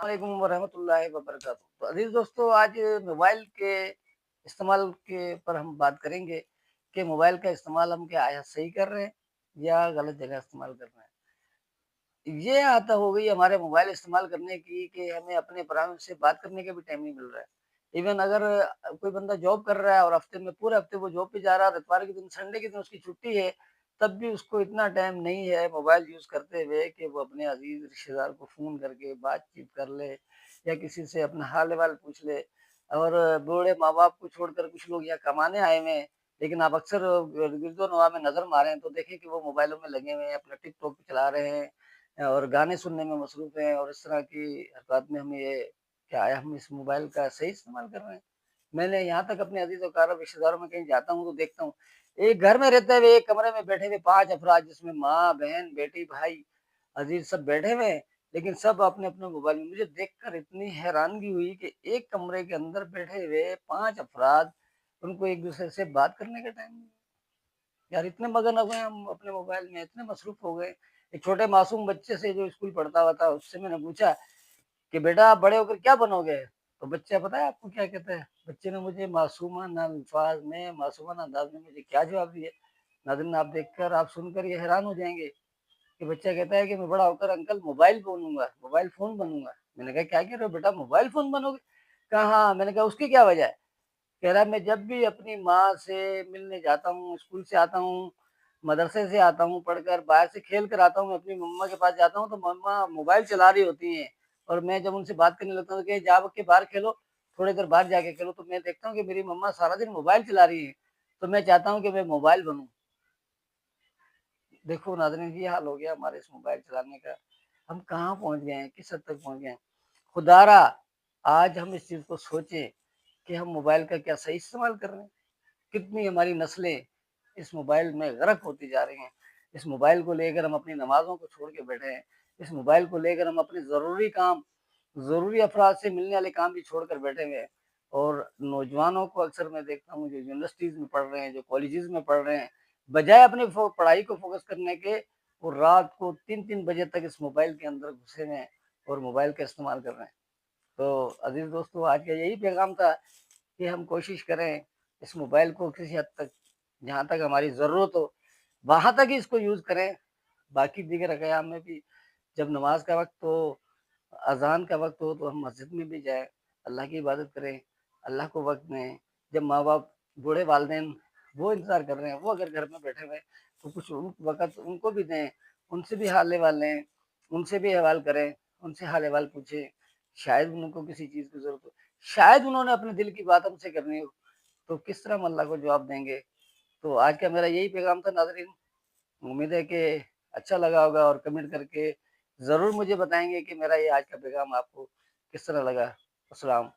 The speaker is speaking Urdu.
السلام علیکم ورحمۃ اللہ وبرکاتہ۔ تو عزیز دوستو، آج موبائل کے استعمال کے پر ہم بات کریں گے کہ موبائل کا استعمال ہم کیا آیا صحیح کر رہے ہیں یا غلط جگہ استعمال کر رہے ہیں۔ یہ آتا ہو گئی ہمارے موبائل استعمال کرنے کی کہ ہمیں اپنے پرائیویٹ سے بات کرنے کا بھی ٹائم نہیں مل رہا ہے۔ ایون اگر کوئی بندہ جاب کر رہا ہے اور ہفتے میں پورے ہفتے وہ جاب پہ جا رہا ہے، اتوار کے دن سنڈے کے دن اس کی چھٹی ہے، تب بھی اس کو اتنا ٹائم نہیں ہے موبائل یوز کرتے ہوئے کہ وہ اپنے عزیز رشتے دار کو فون کر کے بات چیت کر لے یا کسی سے اپنا حال احوال پوچھ لے۔ اور بوڑھے ماں باپ کو چھوڑ کر کچھ لوگ یہاں کمانے آئے ہوئے ہیں، لیکن آپ اکثر گرد و نواح میں نظر ماریں تو دیکھیں کہ وہ موبائلوں میں لگے ہوئے ہیں، اپنا ٹک ٹاک چلا رہے ہیں اور گانے سننے میں مصروف ہیں، اور اس طرح کی حرکات میں ہمیں یہ کیا ہے، ہم اس موبائل کا صحیح استعمال کر رہے ہیں۔ میں نے یہاں تک اپنے عزیز و اقارب رشتے داروں میں کہیں جاتا ہوں تو دیکھتا ہوں ایک گھر میں رہتے ہوئے ایک کمرے میں بیٹھے ہوئے 5 افراد، جس میں ماں بہن بیٹی بھائی عزیز سب بیٹھے ہوئے ہیں، لیکن سب اپنے اپنے موبائل میں۔ مجھے دیکھ کر اتنی حیرانگی ہوئی کہ ایک کمرے کے اندر بیٹھے ہوئے 5 افراد، ان کو ایک دوسرے سے بات کرنے کا ٹائم نہیں۔ یار اتنے مگن ہو گئے ہم اپنے موبائل میں، اتنے مصروف ہو گئے۔ ایک چھوٹے معصوم بچے سے جو اسکول پڑھتا ہوا تھا، اس سے میں نے پوچھا کہ بیٹا آپ بڑے ہو کر کیا بنو گے؟ تو بچہ پتا ہے آپ کو کیا کہتا ہے؟ بچے نے مجھے معصومانہ الفاظ میں، معصومانہ انداز میں مجھے کیا جواب دیا۔ ناظرین، آپ دیکھ کر، آپ سن کر یہ حیران ہو جائیں گے کہ بچہ کہتا ہے کہ میں بڑا ہو کر انکل موبائل بنوں گا، موبائل فون بنوں گا۔ میں نے کہا کیا کہہ رہے ہو بیٹا، موبائل فون بنو گے؟ کہا ہاں۔ میں نے کہا اس کی کیا وجہ ہے؟ کہہ رہا میں جب بھی اپنی ماں سے ملنے جاتا ہوں، اسکول سے آتا ہوں، مدرسے سے آتا ہوں پڑھ کر، باہر سے کھیل کر آتا ہوں، اپنی مما کے پاس جاتا ہوں تو مما موبائل چلا رہی ہوتی ہیں، اور میں جب ان سے بات کرنے لگتا ہوں کہ جا کے باہر کھیلو، تھوڑی دیر باہر جا کے کھیلو، تو میں دیکھتا ہوں کہ میری مما سارا دن موبائل چلا رہی ہے، تو میں چاہتا ہوں کہ میں موبائل بنوں۔ دیکھو ناظرین، یہ حال ہو گیا ہمارے اس موبائل چلانے کا۔ ہم کہاں پہنچ گئے ہیں، کس حد تک پہنچ گئے ہیں۔ خدا را آج ہم اس چیز کو سوچیں کہ ہم موبائل کا کیا صحیح استعمال کر رہے ہیں۔ کتنی ہماری نسلیں اس موبائل میں غرق ہوتی جا رہی ہیں۔ اس موبائل کو لے کر ہم اپنی نمازوں کو چھوڑ کے بیٹھے ہیں، اس موبائل کو لے کر ہم اپنے ضروری کام، ضروری افراد سے ملنے والے کام بھی چھوڑ کر بیٹھے ہوئے ہیں۔ اور نوجوانوں کو اکثر میں دیکھتا ہوں جو یونیورسٹیز میں پڑھ رہے ہیں، جو کالجز میں پڑھ رہے ہیں، بجائے اپنی پڑھائی کو فوکس کرنے کے، وہ رات کو 3 بجے تک اس موبائل کے اندر گھسے ہوئے ہیں اور موبائل کا استعمال کر رہے ہیں۔ تو عزیز دوستو، آج کا یہی پیغام تھا کہ ہم کوشش کریں اس موبائل کو کسی حد تک، جہاں تک ہماری ضرورت ہو وہاں تک ہی اس کو یوز کریں۔ باقی دیگر اقیام میں بھی جب نماز کا وقت ہو، اذان کا وقت ہو، تو ہم مسجد میں بھی جائیں، اللہ کی عبادت کریں، اللہ کو وقت دیں۔ جب ماں باپ، بوڑھے والدین وہ انتظار کر رہے ہیں، وہ اگر گھر میں بیٹھے ہوئے ہیں تو کچھ وقت ان کو بھی دیں، ان سے بھی حال احوال لیں، ان سے بھی احوال کریں، ان سے حال احوال پوچھیں۔ شاید ان کو کسی چیز کی ضرورت ہو، شاید انہوں نے اپنے دل کی بات ہم سے کرنی ہو، تو کس طرح ہم اللہ کو جواب دیں گے؟ تو آج کا میرا یہی پیغام تھا ناظرین۔ امید ہے کہ اچھا لگا ہوگا، اور کمنٹ کر کے ضرور مجھے بتائیں گے کہ میرا یہ آج کا پیغام آپ کو کس طرح لگا۔ السلام۔